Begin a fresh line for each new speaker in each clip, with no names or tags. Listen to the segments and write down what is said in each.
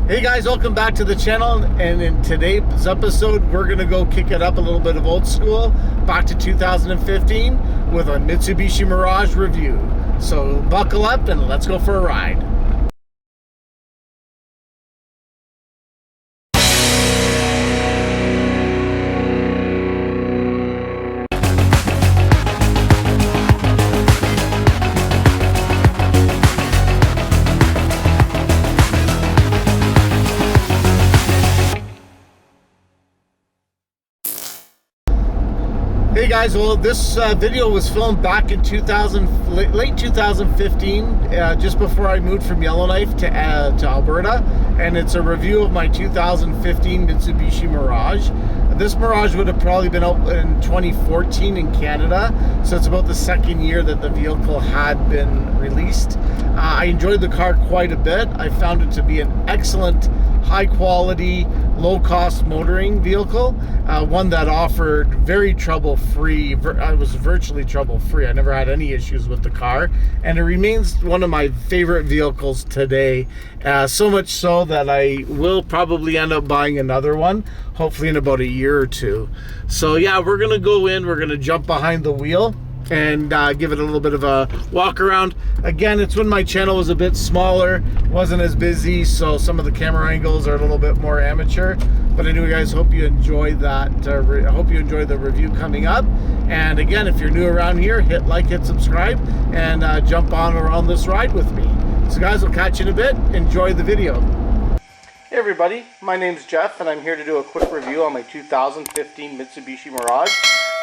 Hey guys, welcome back to the channel, and in today's episode we're going to go kick it up a little bit of old school, back to 2015 with a Mitsubishi Mirage review. So buckle up and let's go for a ride. Hey guys, well this video was filmed back in late 2015, just before I moved from Yellowknife to Alberta, and it's a review of my 2015 Mitsubishi Mirage. This Mirage would have probably been out in 2014 in Canada, so it's about the second year that the vehicle had been released. I enjoyed the car quite a bit. I found it to be an excellent, high quality, low cost motoring vehicle, one that offered very trouble free. I was virtually trouble free. I never had any issues with the car, and it remains one of my favorite vehicles today, so much so that I will probably end up buying another one, hopefully in about a year or two. So yeah, we're gonna go in, we're gonna jump behind the wheel and give it a little bit of a walk around. Again, it's when my channel was a bit smaller, wasn't as busy, so some of the camera angles are a little bit more amateur. But anyway guys, hope you enjoyed that. I hope you enjoyed the review coming up. And again, if you're new around here, hit like, hit subscribe, and jump on around this ride with me. So guys, we'll catch you in a bit. Enjoy the video. Hey everybody, my name's Jeff, and I'm here to do a quick review on my 2015 Mitsubishi Mirage.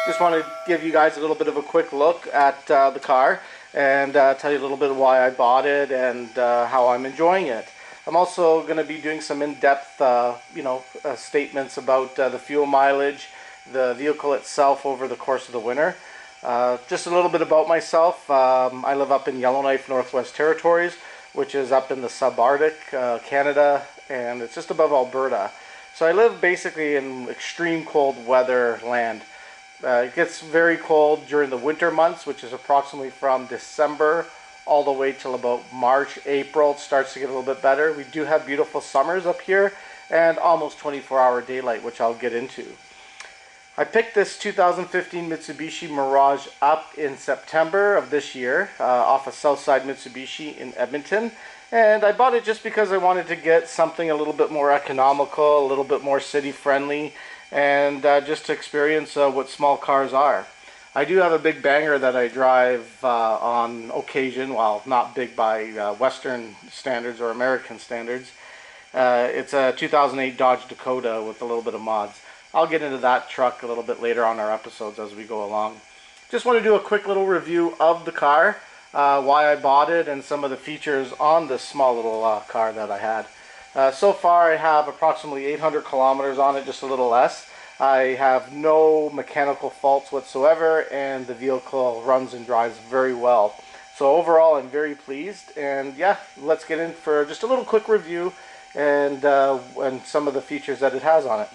Just want to give you guys a little bit of a quick look at the car, and tell you a little bit why I bought it and how I'm enjoying it. I'm also going to be doing some in-depth statements about the fuel mileage, the vehicle itself over the course of the winter. Just a little bit about myself. I live up in Yellowknife, Northwest Territories, which is up in the subarctic Canada, and it's just above Alberta. So I live basically in extreme cold weather land. It gets very cold during the winter months, which is approximately from December all the way till about March, April. It starts to get a little bit better. We do have beautiful summers up here and almost 24-hour daylight, which I'll get into. I picked this 2015 Mitsubishi Mirage up in September of this year off of Southside Mitsubishi in Edmonton. And I bought it just because I wanted to get something a little bit more economical, a little bit more city friendly, and just to experience what small cars are. I do have a big banger that I drive on occasion, while not big by Western standards or American standards. It's a 2008 Dodge Dakota with a little bit of mods. I'll get into that truck a little bit later on our episodes as we go along. Just want to do a quick little review of the car, why I bought it, and some of the features on this small little car that I had. So far I have approximately 800 kilometers on it, just a little less. I have no mechanical faults whatsoever, and the vehicle runs and drives very well. So overall I'm very pleased, and yeah, let's get in for just a little quick review and some of the features that it has on it.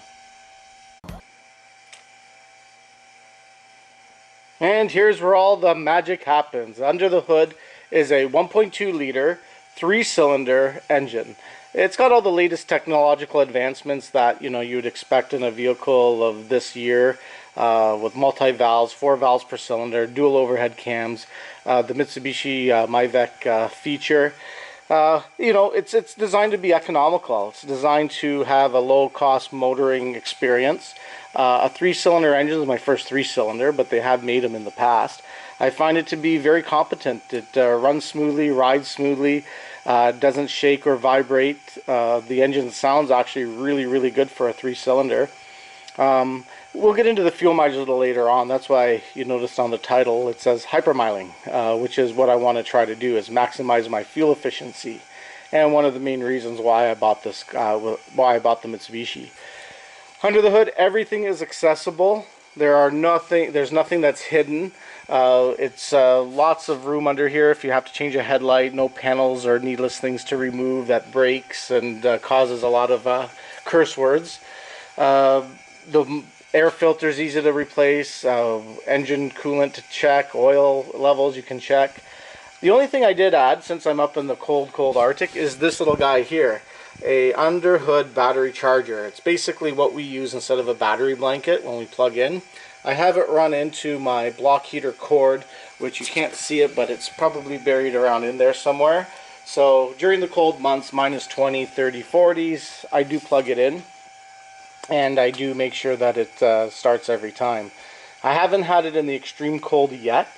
And here's where all the magic happens. Under the hood is a 1.2 liter 3-cylinder engine. It's got all the latest technological advancements that you would expect in a vehicle of this year, with multi-valves, 4 valves per cylinder, dual overhead cams, the Mitsubishi MyVec feature. It's designed to be economical. It's designed to have a low-cost motoring experience. A 3-cylinder engine is my first 3-cylinder, but they have made them in the past. I find it to be very competent. It runs smoothly, rides smoothly, doesn't shake or vibrate. The engine sounds actually really, really good for a 3-cylinder. We'll get into the fuel mileage a little later on. That's why you noticed on the title it says hypermiling, which is what I want to try to do, is maximize my fuel efficiency. And one of the main reasons why I bought this, why I bought the Mitsubishi. Under the hood, everything is accessible. There's nothing that's hidden. It's lots of room under here if you have to change a headlight. No panels or needless things to remove that breaks and causes a lot of curse words. The air filter is easy to replace. Engine coolant to check. Oil levels you can check. The only thing I did add, since I'm up in the cold Arctic, is this little guy here. a under hood battery charger. It's basically what we use instead of a battery blanket when we plug in. I have it run into my block heater cord, which you can't see it, but it's probably buried around in there somewhere. So during the cold months, minus 20, 30, 40s, I do plug it in, and I do make sure that it starts every time. I haven't had it in the extreme cold yet.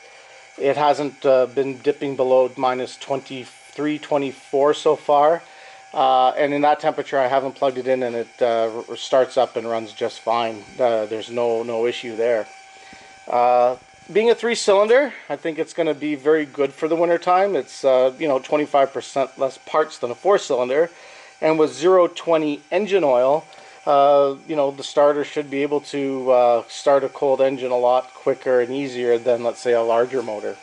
It hasn't been dipping below minus 23, 24 so far. And in that temperature, I haven't plugged it in, and it starts up and runs just fine. There's no issue there. Being a 3-cylinder, I think it's going to be very good for the wintertime. It's 25% less parts than a 4-cylinder, and with 0.20 engine oil, the starter should be able to start a cold engine a lot quicker and easier than, let's say, a larger motor.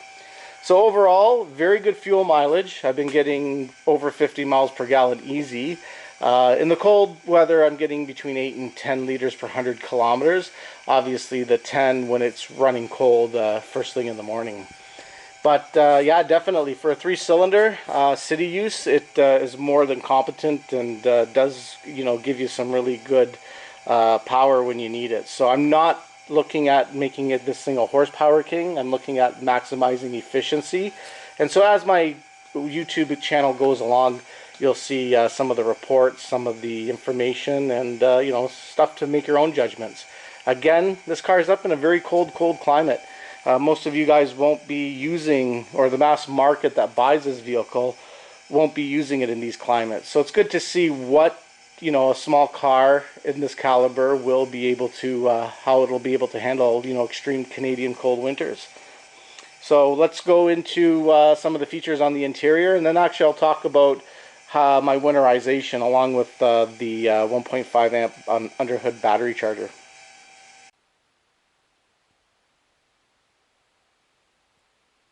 So overall, very good fuel mileage. I've been getting over 50 miles per gallon easy. In the cold weather, I'm getting between 8 and 10 liters per 100 kilometers. Obviously, the 10 when it's running cold first thing in the morning. But yeah, definitely for a 3-cylinder city use, it is more than competent, and does give you some really good power when you need it. So I'm not looking at making it this thing a horsepower king. I'm looking at maximizing efficiency. And so as my YouTube channel goes along, you'll see some of the reports, some of the information, and stuff to make your own judgments. Again, this car is up in a very cold climate. Most of you guys won't be using, or the mass market that buys this vehicle won't be using it in these climates. So it's good to see what a small car in this caliber will be able to, how it'll be able to handle extreme Canadian cold winters. So let's go into some of the features on the interior, and then actually I'll talk about my winterization along with the 1.5 amp underhood battery charger.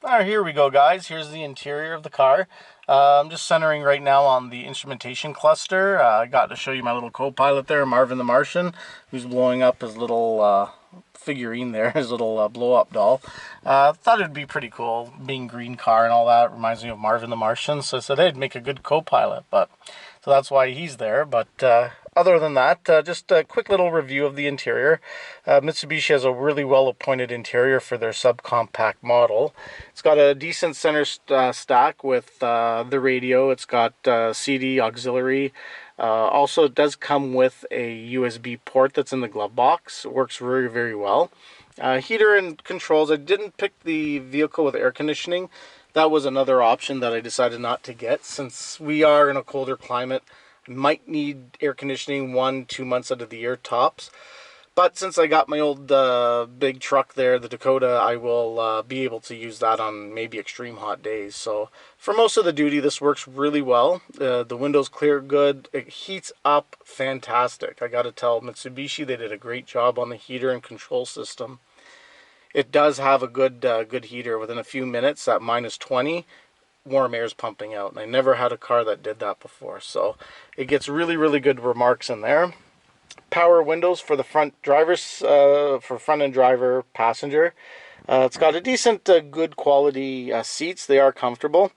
Alright, here we go, guys. Here's the interior of the car. I'm just centering right now on the instrumentation cluster. I got to show you my little co-pilot there, Marvin the Martian, who's blowing up his little figurine there, his little blow-up doll. Thought it'd be pretty cool, being green car and all that. Reminds me of Marvin the Martian, so I said, hey, it'd make a good co-pilot. So that's why he's there. But other than that, just a quick little review of the interior. Mitsubishi has a really well-appointed interior for their subcompact model. It's got a decent center stack with the radio. It's got CD auxiliary. Also, it does come with a USB port that's in the glove box. It works very, very well. Heater and controls. I didn't pick the vehicle with air conditioning. That was another option that I decided not to get, since we are in a colder climate. Might need air conditioning 1-2 months out of the year tops. But since I got my old big truck there, the Dakota, I will be able to use that on maybe extreme hot days. So for most of the duty, this works really well. The windows clear good. It heats up fantastic. I got to tell Mitsubishi, they did a great job on the heater and control system. It does have a good heater. Within a few minutes at minus 20, warm air is pumping out. And I never had a car that did that before. So it gets really, really good remarks in there. Power windows for the front drivers, for front and driver passenger. It's got a decent, good quality seats. They are comfortable.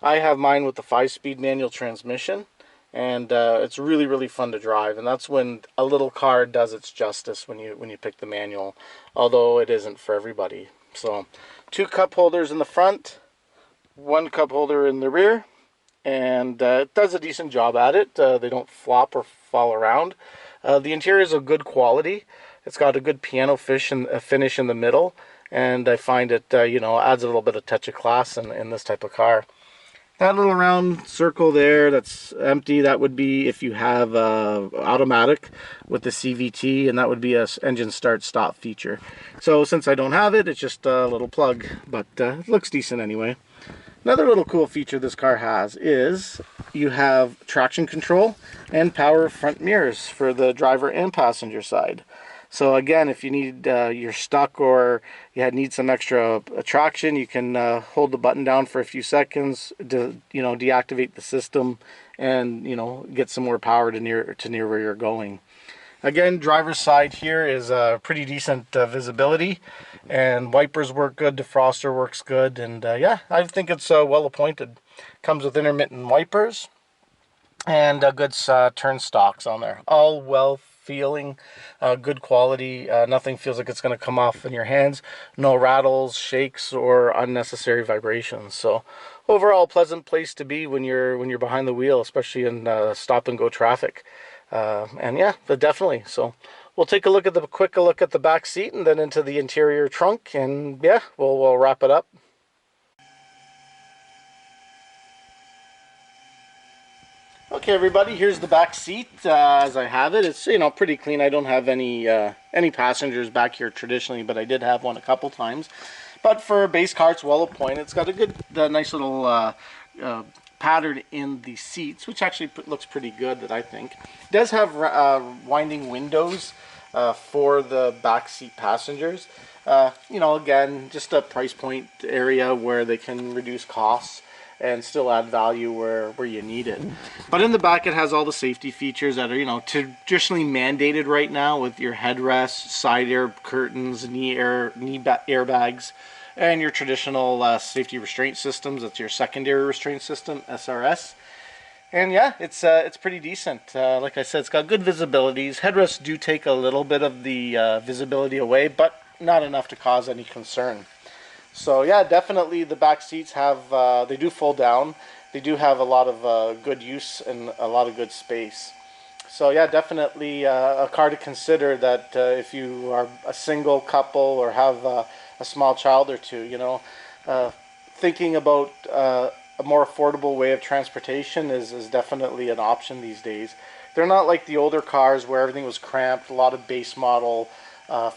I have mine with the 5-speed manual transmission, and it's really, really fun to drive. And that's when a little car does its justice, when you pick the manual, although it isn't for everybody. So 2 cup holders in the front, 1 cup holder in the rear, and it does a decent job at it. They don't flop or fall around. The interior is of good quality. It's got a good piano finish in the middle, and I find it adds a little bit of touch of class in this type of car. That little round circle there that's empty, that would be if you have automatic with the CVT, and that would be a engine start stop feature. So since I don't have it, it's just a little plug, but it looks decent anyway. Another little cool feature this car has is you have traction control and power front mirrors for the driver and passenger side. So again, if you need, you're stuck or you need some extra traction, you can hold the button down for a few seconds to deactivate the system and get some more power to near where you're going. Again, driver's side here is pretty decent visibility, and wipers work good, defroster works good, and yeah, I think it's well appointed. Comes with intermittent wipers. and good turn stocks on there. All well feeling, good quality. Nothing feels like it's going to come off in your hands. No rattles, shakes, or unnecessary vibrations. So overall, pleasant place to be when you're behind the wheel, especially in stop and go traffic. And yeah, but definitely. So we'll take a look at the quick look at the back seat and then into the interior trunk, and yeah, we'll wrap it up. Okay, everybody, here's the back seat as I have it. It's, pretty clean. I don't have any passengers back here traditionally, but I did have one a couple times. But for a base car, it's well appointed. It's got a good, nice little pattern in the seats, which actually looks pretty good, that I think. It does have winding windows for the back seat passengers. Again, just a price point area where they can reduce costs and still add value where you need it. But in the back, it has all the safety features that are, traditionally mandated right now, with your headrest, side air curtains, knee airbags, and your traditional safety restraint systems. That's your secondary restraint system, SRS. And yeah, it's pretty decent. Like I said, it's got good visibilities. Headrests do take a little bit of the visibility away, but not enough to cause any concern. So yeah, definitely the back seats have, they do fold down. They do have a lot of good use and a lot of good space. So yeah, definitely a car to consider, that if you are a single couple or have a small child or two, thinking about a more affordable way of transportation is definitely an option these days. They're not like the older cars where everything was cramped, a lot of base model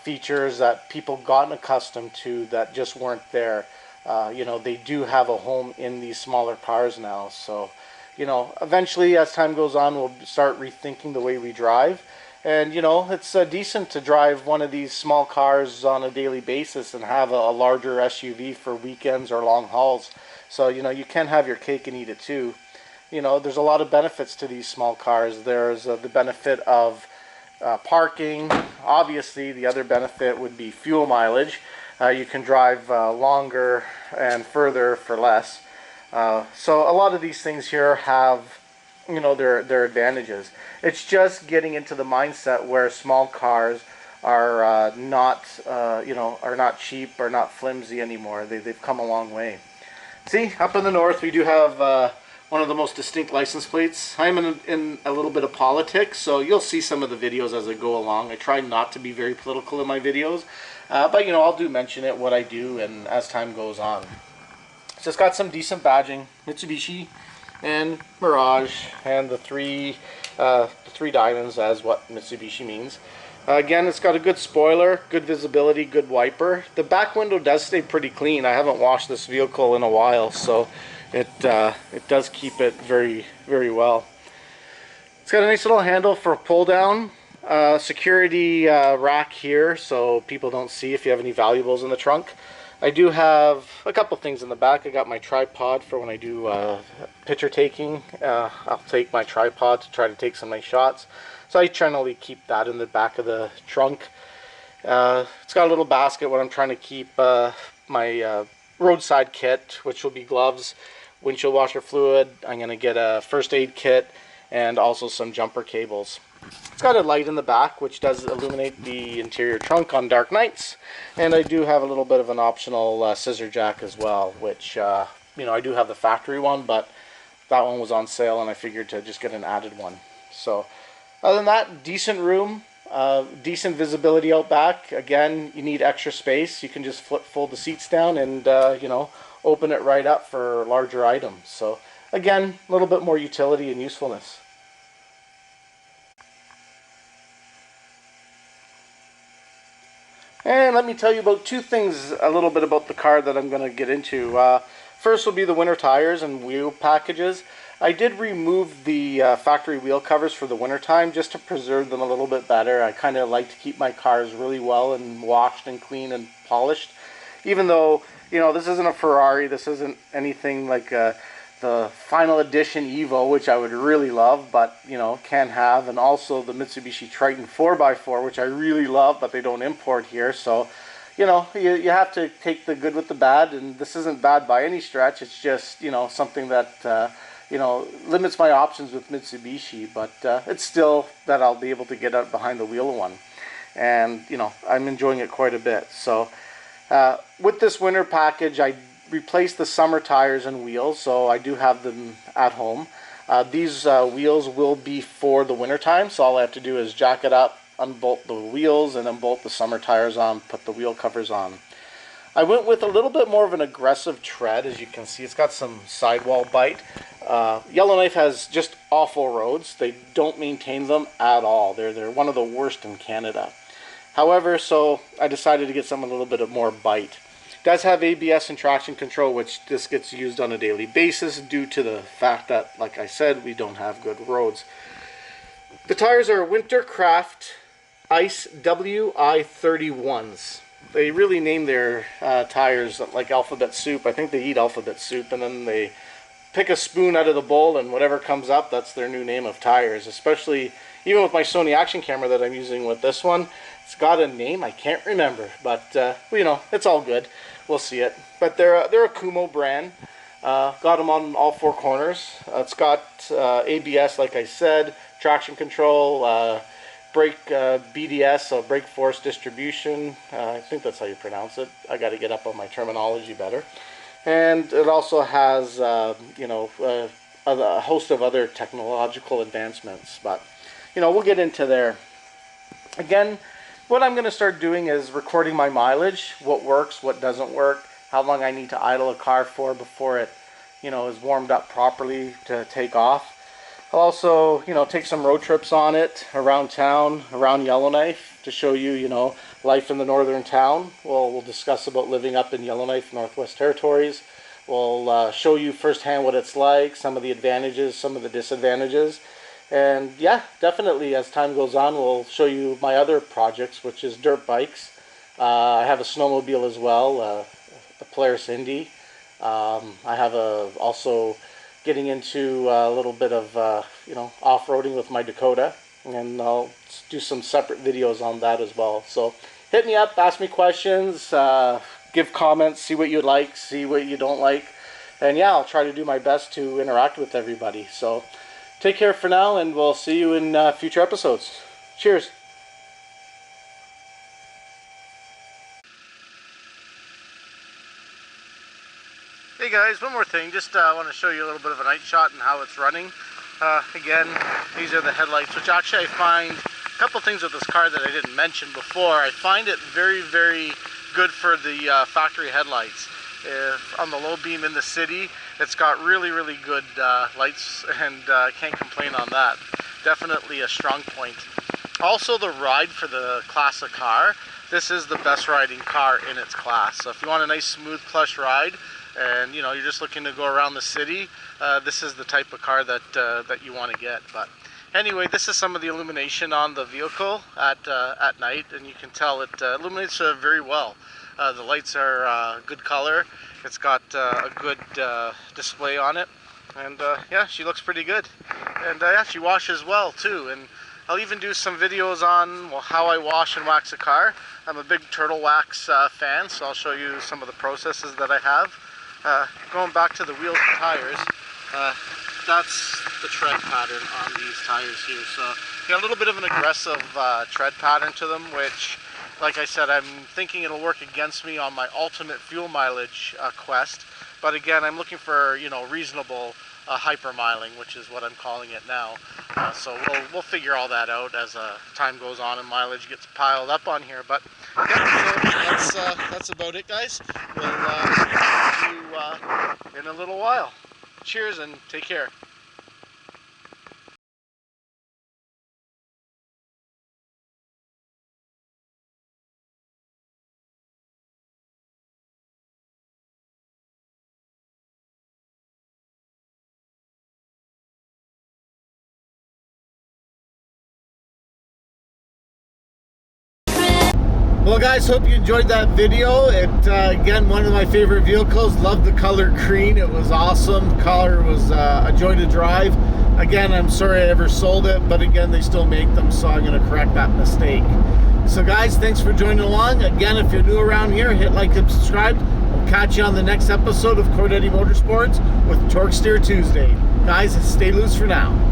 features that people gotten accustomed to that just weren't there. They do have a home in these smaller cars now. So, eventually as time goes on, we'll start rethinking the way we drive. And, it's decent to drive one of these small cars on a daily basis and have a larger SUV for weekends or long hauls. So, you can have your cake and eat it too. There's a lot of benefits to these small cars. There's the benefit of parking. Obviously, the other benefit would be fuel mileage. You can drive longer and further for less. So a lot of these things here have, their advantages. It's just getting into the mindset where small cars are not, are not cheap or not flimsy anymore. They've come a long way. See, up in the north, we do have one of the most distinct license plates. I'm in a little bit of politics, so you'll see some of the videos as I go along. I try not to be very political in my videos, but I'll do mention it, what I do, and as time goes on. So it's got some decent badging, Mitsubishi and Mirage, and the three diamonds as what Mitsubishi means. Again, it's got a good spoiler, good visibility, good wiper. The back window does stay pretty clean. I haven't washed this vehicle in a while, so it does keep it very, very well. It's got a nice little handle for pull down. Security rack here, so people don't see if you have any valuables in the trunk. I do have a couple things in the back. I got my tripod for when I do picture taking. I'll take my tripod to try to take some nice shots. So I generally keep that in the back of the trunk. It's got a little basket when I'm trying to keep my roadside kit, which will be gloves, windshield washer fluid. I'm going to get a first aid kit and also some jumper cables. It's got a light in the back which does illuminate the interior trunk on dark nights, and I do have a little bit of an optional scissor jack as well, which I do have the factory one, but that one was on sale and I figured to just get an added one. So other than that, decent room, decent visibility out back. Again, you need extra space. You can just fold the seats down and open it right up for larger items. So again, a little bit more utility and usefulness. And let me tell you about two things, a little bit about the car that I'm going to get into. First will be the winter tires and wheel packages. I did remove the factory wheel covers for the winter time just to preserve them a little bit better. I kind of like to keep my cars really well and washed and clean and polished. Even though, this isn't a Ferrari, this isn't anything like the final edition Evo, which I would really love, but can't have, and also the Mitsubishi Triton 4x4, which I really love, but they don't import here. So you have to take the good with the bad, and this isn't bad by any stretch. It's just something that limits my options with Mitsubishi, but it's still that I'll be able to get out behind the wheel of one. And, I'm enjoying it quite a bit. So, with this winter package, I replaced the summer tires and wheels, so I do have them at home. These wheels will be for the winter time, so all I have to do is jack it up, unbolt the wheels, and then bolt the summer tires on, put the wheel covers on. I went with a little bit more of an aggressive tread. As you can see, it's got some sidewall bite. Yellowknife has just awful roads. They don't maintain them at all. They're one of the worst in Canada. However, so I decided to get some a little bit of more bite. It does have ABS and traction control, which this gets used on a daily basis due to the fact that, like I said, we don't have good roads. The tires are Wintercraft Ice WI-31s. They really name their tires like alphabet soup. I think they eat alphabet soup, and then they pick a spoon out of the bowl, and whatever comes up, that's their new name of tires. Especially, even with my Sony action camera that I'm using with this one, it's got a name I can't remember, but it's all good. We'll see it. But they're a Kumo brand. Got them on all four corners. It's got ABS, like I said, traction control, brake BDS, so brake force distribution. I think that's how you pronounce it. I got to get up on my terminology better. And it also has a host of other technological advancements. But we'll get into there. Again, what I'm going to start doing is recording my mileage, what works, what doesn't work, how long I need to idle a car for before it is warmed up properly to take off. I'll also, take some road trips on it around town, around Yellowknife, to show you, life in the northern town. We'll discuss about living up in Yellowknife, Northwest Territories. We'll show you firsthand what it's like, some of the advantages, some of the disadvantages. And yeah, definitely as time goes on, we'll show you my other projects, which is dirt bikes. I have a snowmobile as well, a Polaris Indy. I have also getting into a little bit of off-roading with my Dakota, and I'll do some separate videos on that as well. So hit me up, ask me questions, give comments, see what you like, see what you don't like, and yeah, I'll try to do my best to interact with everybody. So take care for now, and we'll see you in future episodes. Cheers. Hey guys, one more thing. Just want to show you a little bit of a night shot and how it's running. Again, these are the headlights, which actually I find a couple things with this car that I didn't mention before. I find it very, very good for the factory headlights. If on the low beam in the city, it's got really, really good lights, and can't complain on that. Definitely a strong point. Also, the ride for the class of car, this is the best riding car in its class. So if you want a nice, smooth, plush ride, and you're just looking to go around the city, this is the type of car that you want to get. But anyway, this is some of the illumination on the vehicle at night, and you can tell it illuminates very well. The lights are good color. It's got a good display on it, and yeah, she looks pretty good. And yeah, she washes well too. And I'll even do some videos on how I wash and wax a car. I'm a big turtle wax fan, so I'll show you some of the processes that I have. Going back to the wheels and tires, that's the tread pattern on these tires here. So got a little bit of an aggressive tread pattern to them, which, like I said, I'm thinking it'll work against me on my ultimate fuel mileage quest. But again, I'm looking for reasonable hyper miling, which is what I'm calling it now. So we'll figure all that out as time goes on and mileage gets piled up on here. But yeah, so that's about it, guys. We'll see you in a little while. Cheers and take care. Well guys, hope you enjoyed that video. Again, one of my favorite vehicles. Love the color green. It was awesome. Color was a joy to drive. Again, I'm sorry I ever sold it, but again, they still make them, so I'm going to correct that mistake. So guys, thanks for joining along. Again, if you're new around here, hit like and subscribe. We'll catch you on the next episode of Cordetti Motorsports with Torque Steer Tuesday. guys, stay loose for now.